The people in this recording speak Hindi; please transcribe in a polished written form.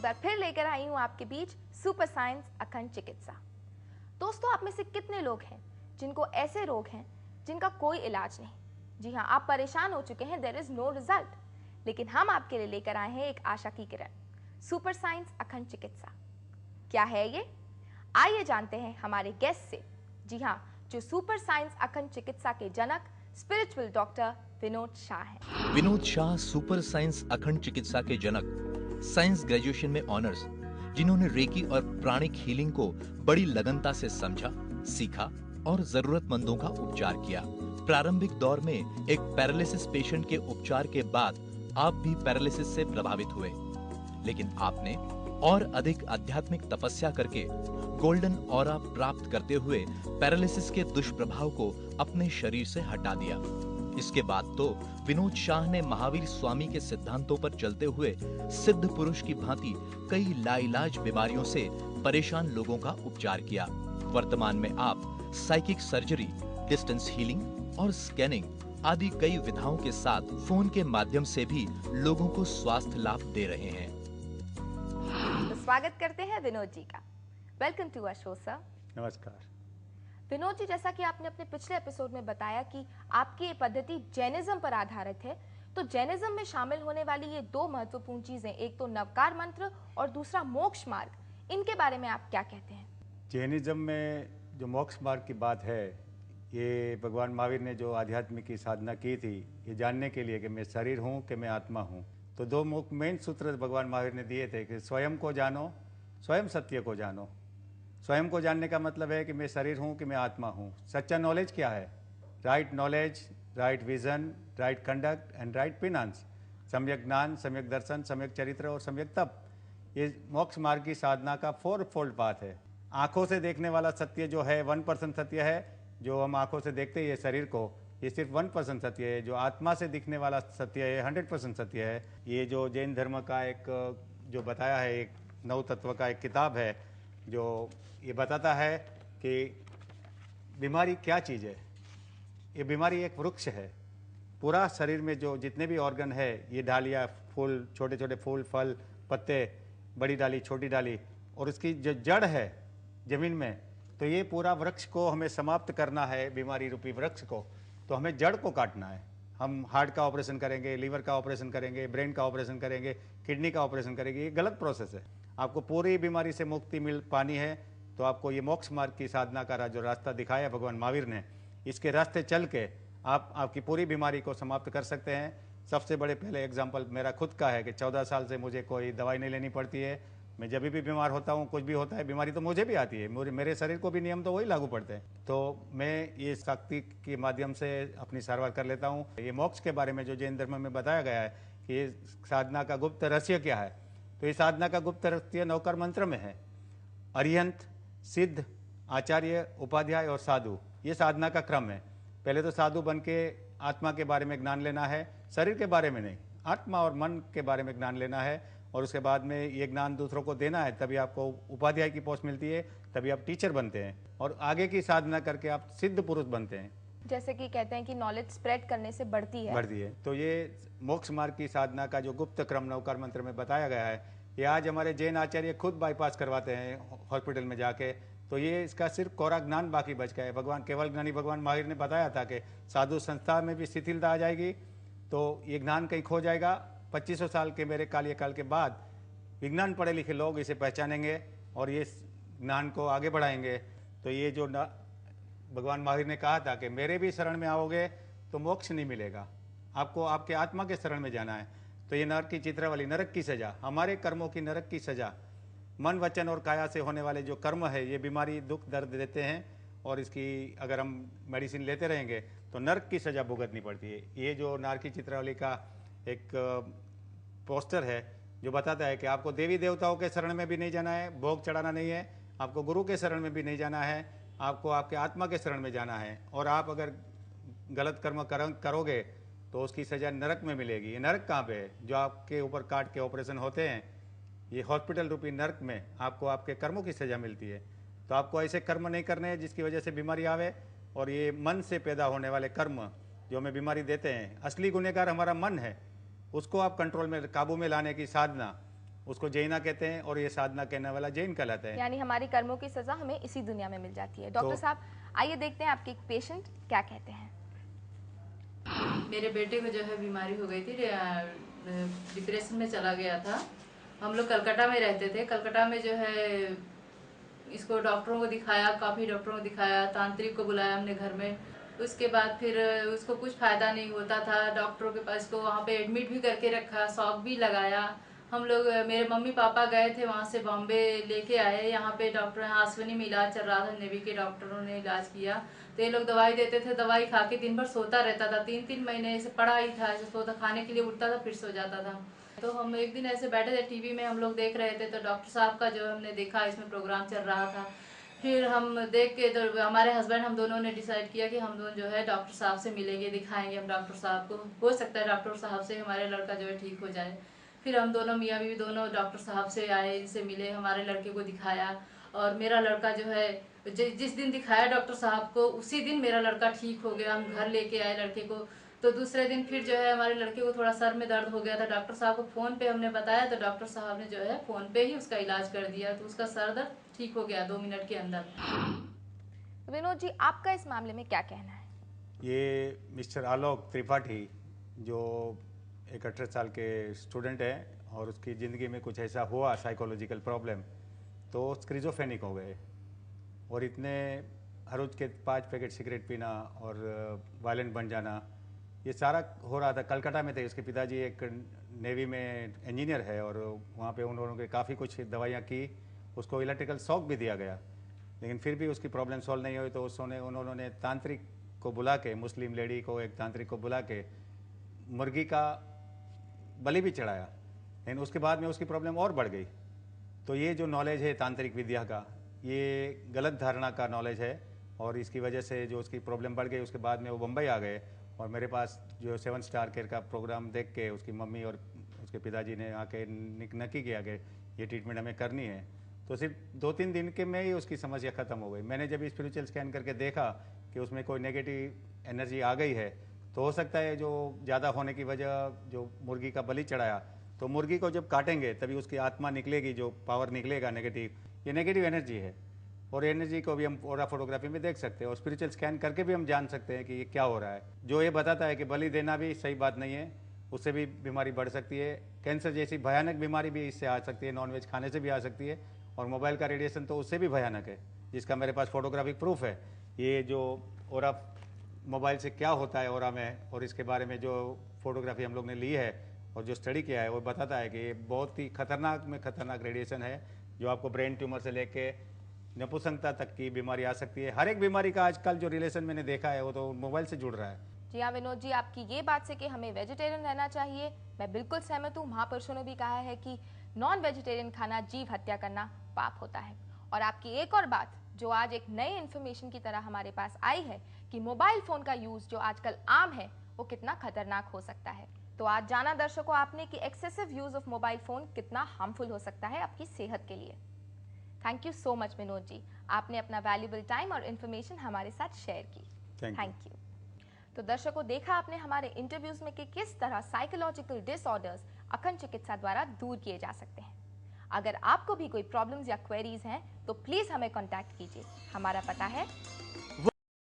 एक बार फिर लेकर आई हूं आपके बीच सुपर साइंस अखंड चिकित्सा। दोस्तों, आप में से कितने लोग हैं जिनको ऐसे रोग हैं जिनका कोई इलाज नहीं? जी हाँ, आप परेशान हो चुके हैं, देयर इज नो रिजल्ट, लेकिन हम आपके लिए लेकर आए हैं एक आशा की किरण, सुपर साइंस अखंड चिकित्सा। क्या है ये? आइए जानते हैं हमारे गेस्ट से। जी हाँ, जो सुपर साइंस अखंड चिकित्सा के जनक स्पिरिचुअल डॉक्टर विनोद शाह हैं। विनोद शाह सुपर साइंस अखंड चिकित्सा के जनक, साइंस ग्रेजुएशन में ऑनर्स, जिन्होंने रेकी और प्राणिक हीलिंग को बड़ी लगनता से समझा, सीखा और जरूरतमंदों का उपचार किया। प्रारंभिक दौर में एक पैरालिसिस पेशेंट के उपचार के बाद आप भी पैरालिसिस से प्रभावित हुए, लेकिन आपने और अधिक आध्यात्मिक तपस्या करके गोल्डन ऑरा प्राप्त करते हुए पैरालिसिस के दुष्प्रभाव को अपने शरीर से हटा दिया। इसके बाद तो विनोद शाह ने महावीर स्वामी के सिद्धांतों पर चलते हुए सिद्ध पुरुष की भांति कई लाइलाज बीमारियों से परेशान लोगों का उपचार किया। वर्तमान में आप साइकिक सर्जरी, डिस्टेंस हीलिंग और स्कैनिंग आदि कई विधाओं के साथ फोन के माध्यम से भी लोगों को स्वास्थ्य लाभ दे रहे हैं। तो स्वागत करते हैं विनोद जी का। Welcome to our show sir. नमस्कार विनोद जी, जैसा कि आपने अपने पिछले एपिसोड में बताया कि आपकी ये पद्धति जैनिज्म पर आधारित है, तो जैनिज्म में शामिल होने वाली ये दो महत्वपूर्ण चीजें, एक तो नवकार मंत्र और दूसरा मोक्ष मार्ग, इनके बारे में आप क्या कहते हैं? जैनिज्म में जो मोक्ष मार्ग की बात है, ये भगवान महावीर ने जो आध्यात्मिक की साधना की थी, ये जानने के लिए कि मैं शरीर हूँ कि मैं आत्मा हूँ। तो दो मेन सूत्र भगवान महावीर ने दिए थे कि स्वयं को जानो, स्वयं सत्य को जानो। स्वयं को जानने का मतलब है कि मैं शरीर हूँ कि मैं आत्मा हूँ। सच्चा नॉलेज क्या है? Right knowledge, right vision, right conduct and right finance. सम्यक ज्ञान, सम्यक दर्शन, सम्यक चरित्र और सम्यक तप। ये मोक्ष मार्ग की साधना का 4 फोल्ड पाथ है। आंखों से देखने वाला सत्य जो है 1% सत्य है, जो हम आंखों से देखते हैं ये शरीर को, ये सिर्फ 1% सत्य है। जो आत्मा से दिखने वाला सत्य है 100% सत्य है। ये जो जैन धर्म का एक जो बताया है, एक 9 तत्व का एक किताब है जो ये बताता है कि बीमारी क्या चीज़ है। ये बीमारी एक वृक्ष है। पूरा शरीर में जो जितने भी ऑर्गन है, ये डालियाँ, फूल, छोटे छोटे फूल, फल, पत्ते, बड़ी डाली, छोटी डाली, और उसकी जो जड़ है जमीन में, तो ये पूरा वृक्ष को हमें समाप्त करना है, बीमारी रूपी वृक्ष को। तो हमें जड़ को काटना है। हम हार्ट का ऑपरेशन करेंगे, लीवर का ऑपरेशन करेंगे, ब्रेन का ऑपरेशन करेंगे, किडनी का ऑपरेशन करेंगे, ये गलत प्रोसेस है। आपको पूरी बीमारी से मुक्ति मिल पानी है तो आपको ये मोक्ष मार्ग की साधना का जो रास्ता दिखाया भगवान महावीर ने, इसके रास्ते चल के आप आपकी पूरी बीमारी को समाप्त कर सकते हैं। सबसे बड़े पहले एग्जाम्पल मेरा खुद का है कि 14 साल से मुझे कोई दवाई नहीं लेनी पड़ती है। मैं जब भी बीमार होता हूँ, कुछ भी होता है, बीमारी तो मुझे भी आती है, मेरे शरीर को भी नियम तो वही लागू पड़ते हैं। तो मैं ये शक्ति के माध्यम से अपनी सारवार कर लेता हूँ। ये मोक्ष के बारे में जो जैन धर्म में बताया गया है कि ये साधना का गुप्त रहस्य क्या है, तो ये साधना का गुप्त रहस्य नवकार मंत्र में है। अरिहंत, सिद्ध, आचार्य, उपाध्याय और साधु, ये साधना का क्रम है। पहले तो साधु बन के आत्मा के बारे में ज्ञान लेना है, शरीर के बारे में नहीं, आत्मा और मन के बारे में ज्ञान लेना है, और उसके बाद में ये ज्ञान दूसरों को देना है। तभी आपको उपाध्याय की पोस्ट मिलती है, तभी आप टीचर बनते हैं, और आगे की साधना करके आप सिद्ध पुरुष बनते हैं। जैसे कि कहते हैं कि नॉलेज स्प्रेड करने से बढ़ती है। तो ये मोक्ष मार्ग की साधना का जो गुप्त क्रम नवकार मंत्र में बताया गया है, ये आज हमारे जैन आचार्य खुद बाईपास करवाते हैं हॉस्पिटल में जाके। तो ये इसका सिर्फ कोरा ज्ञान बाकी बच गया है। भगवान केवल ज्ञानी भगवान महावीर ने बताया था कि साधु संस्था में भी शिथिलता आ जाएगी तो ये ज्ञान कहीं खो जाएगा। 2500 साल के मेरे कार्यकाल के बाद विज्ञान पढ़े लिखे लोग इसे पहचानेंगे और ये ज्ञान को आगे बढ़ाएंगे। तो ये जो भगवान महावीर ने कहा था कि मेरे भी शरण में आओगे तो मोक्ष नहीं मिलेगा, आपको आपके आत्मा के शरण में जाना है। तो ये नरक की चित्र वाली नरक की सजा, हमारे कर्मों की नरक की सजा, मन वचन और काया से होने वाले जो कर्म है, ये बीमारी दुख दर्द देते हैं, और इसकी अगर हम मेडिसिन लेते रहेंगे तो नरक की सजा भुगतनी पड़ती है। ये जो नरक की चित्रावली का एक पोस्टर है जो बताता है कि आपको देवी देवताओं के शरण में भी नहीं जाना है, भोग चढ़ाना नहीं है, आपको गुरु के शरण में भी नहीं जाना है, आपको आपके आत्मा के शरण में जाना है। और आप अगर गलत कर्म करोगे तो उसकी सजा नरक में मिलेगी। ये नरक कहाँ पे है? जो आपके ऊपर काट के ऑपरेशन होते हैं, ये हॉस्पिटल रूपी नरक में आपको आपके कर्मों की सजा मिलती है। तो आपको ऐसे कर्म नहीं करने हैं जिसकी वजह से बीमारी आवे। और ये मन से पैदा होने वाले कर्म जो हमें बीमारी देते हैं, असली गुनहगार हमारा मन है, उसको आप कंट्रोल में, काबू में लाने की साधना उसको जैना कहते हैं और ये साधना कहने वाला जैन कहलाता है। यानी हमारी कर्मों की सजा हमें इसी दुनिया में मिल जाती है। डॉक्टर साहब आइए देखते हैं आपके एक पेशेंट क्या कहते हैं। मेरे बेटे को जो है बीमारी हो गई थी, डिप्रेशन में चला गया था। हम लोग कलकत्ता में रहते थे। कलकत्ता में जो है इसको डॉक्टरों को दिखाया, काफ़ी डॉक्टरों को दिखाया, तांत्रिक को बुलाया हमने घर में। उसके बाद फिर उसको कुछ फ़ायदा नहीं होता था। डॉक्टरों के पास को वहाँ पे एडमिट भी करके रखा, शॉक भी लगाया। हम लोग, मेरे मम्मी पापा गए थे वहाँ से बॉम्बे लेके आए। यहाँ पे डॉक्टर आश्विनी में इलाज चल रहा था, नेवी के डॉक्टरों ने इलाज किया। तो ये लोग दवाई देते थे, दवाई खा के दिन भर सोता रहता था। 3-3 महीने ऐसे पड़ा ही था, ऐसे सोता, खाने के लिए उठता था फिर सो जाता था। तो हम एक दिन ऐसे बैठे थे, टीवी में हम लोग देख रहे थे, तो डॉक्टर साहब का जो हमने देखा इसमें प्रोग्राम चल रहा था। फिर हम देख के तो हमारे हस्बैंड हम दोनों ने डिसाइड किया कि हम दोनों जो है डॉक्टर साहब से मिलेंगे, दिखाएंगे हम डॉक्टर साहब को। हो सकता है डॉक्टर साहब से हमारे लड़का जो है ठीक हो जाए। फिर हम दोनों मियाँ बीवी दोनों डॉक्टर साहब से आए, इनसे मिले, हमारे लड़के को दिखाया। और मेरा लड़का जो है जिस दिन दिखाया डॉक्टर साहब को, उसी दिन मेरा लड़का ठीक हो गया। हम घर लेके आए लड़के को। तो दूसरे दिन फिर जो है हमारे लड़के को थोड़ा सर में दर्द हो गया था। डॉक्टर साहब को फ़ोन पे हमने बताया, तो डॉक्टर साहब ने जो है फ़ोन पे ही उसका इलाज कर दिया। तो उसका सर दर्द ठीक हो गया 2 मिनट के अंदर। विनोद जी, आपका इस मामले में क्या कहना है? ये मिस्टर आलोक त्रिपाठी जो 18 साल के स्टूडेंट है और उसकी ज़िंदगी में कुछ ऐसा हुआ साइकोलॉजिकल प्रॉब्लम, तो स्क्रिजोफेनिक हो गए और इतने हर रोज के 5 पैकेट सिगरेट पीना और वायलेंट बन जाना, ये सारा हो रहा था। कलकत्ता में थे, उसके पिताजी एक नेवी में इंजीनियर है और वहाँ पे उन्होंने काफ़ी कुछ दवाइयाँ की, उसको इलेक्ट्रिकल शॉक भी दिया गया, लेकिन फिर भी उसकी प्रॉब्लम सॉल्व नहीं हुई। तो उन्होंने तांत्रिक को बुला के, मुस्लिम लेडी को, एक तांत्रिक को बुला के मुर्गी का बलि भी चढ़ाया, लेकिन उसके बाद में उसकी प्रॉब्लम और बढ़ गई। तो ये जो नॉलेज है तांत्रिक विद्या का, ये गलत धारणा का नॉलेज है और इसकी वजह से जो उसकी प्रॉब्लम बढ़ गई, उसके बाद में वो मुंबई आ गए और मेरे पास जो 7 स्टार केयर का प्रोग्राम देख के उसकी मम्मी और उसके पिताजी ने आके नक्की किया कि ये ट्रीटमेंट हमें करनी है। तो सिर्फ 2-3 दिन के में ही उसकी समस्या ख़त्म हो गई। मैंने जब स्पिरिचुअल स्कैन करके देखा कि उसमें कोई नेगेटिव एनर्जी आ गई है, तो हो सकता है जो ज़्यादा होने की वजह जो मुर्गी का बलि चढ़ाया, तो मुर्गी को जब काटेंगे तभी उसकी आत्मा निकलेगी, जो पावर निकलेगा नेगेटिव, ये नेगेटिव एनर्जी है। और एनर्जी को भी हम ऑरा फोटोग्राफी में देख सकते हैं और स्पिरिचुअल स्कैन करके भी हम जान सकते हैं कि ये क्या हो रहा है। जो ये बताता है कि बलि देना भी सही बात नहीं है, उससे भी बीमारी बढ़ सकती है। कैंसर जैसी भयानक बीमारी भी इससे आ सकती है, नॉनवेज खाने से भी आ सकती है और मोबाइल का रेडिएशन तो उससे भी भयानक है, जिसका मेरे पास फोटोग्राफिक प्रूफ है। ये जो ओरा मोबाइल से क्या होता है ओरा में, और इसके बारे में जो फोटोग्राफी हम लोग ने ली है और जो स्टडी किया है, वो बताता है कि ये बहुत ही खतरनाक में खतरनाक रेडिएशन है, जो आपको ब्रेन ट्यूमर से लेके नपुंसकता तक की बीमारी आ सकती है। हर एक बीमारी का आजकल जो रिलेशन मैंने देखा है वो तो मोबाइल से जुड़ रहा है। जी हाँ विनोद जी, आपकी ये बात से कि हमें वेजिटेरियन रहना चाहिए, मैं बिल्कुल सहमत हूँ। महापुरुषों ने भी कहा है कि नॉन वेजिटेरियन खाना जीव हत्या करना पाप होता है। और आपकी एक और बात जो आज एक नई इन्फॉर्मेशन की तरह हमारे पास आई है कि मोबाइल फोन का यूज जो आजकल आम है वो कितना खतरनाक हो सकता है। तो आज जाना दर्शकों आपने कि excessive use of mobile phone कितना हार्मफुल हो सकता है आपकी सेहत के लिए। Thank you so much Vinod ji, आपने अपना वैल्यूएबल टाइम और इन्फॉर्मेशन हमारे साथ शेयर की। Thank you. तो दर्शकों, देखा आपने हमारे इंटरव्यूज में कि किस तरह साइकोलॉजिकल डिसऑर्डर्स अखंड चिकित्सा द्वारा दूर किए जा सकते हैं। अगर आपको भी कोई प्रॉब्लम्स या क्वेरीज हैं तो प्लीज हमें कांटेक्ट कीजिए। हमारा पता है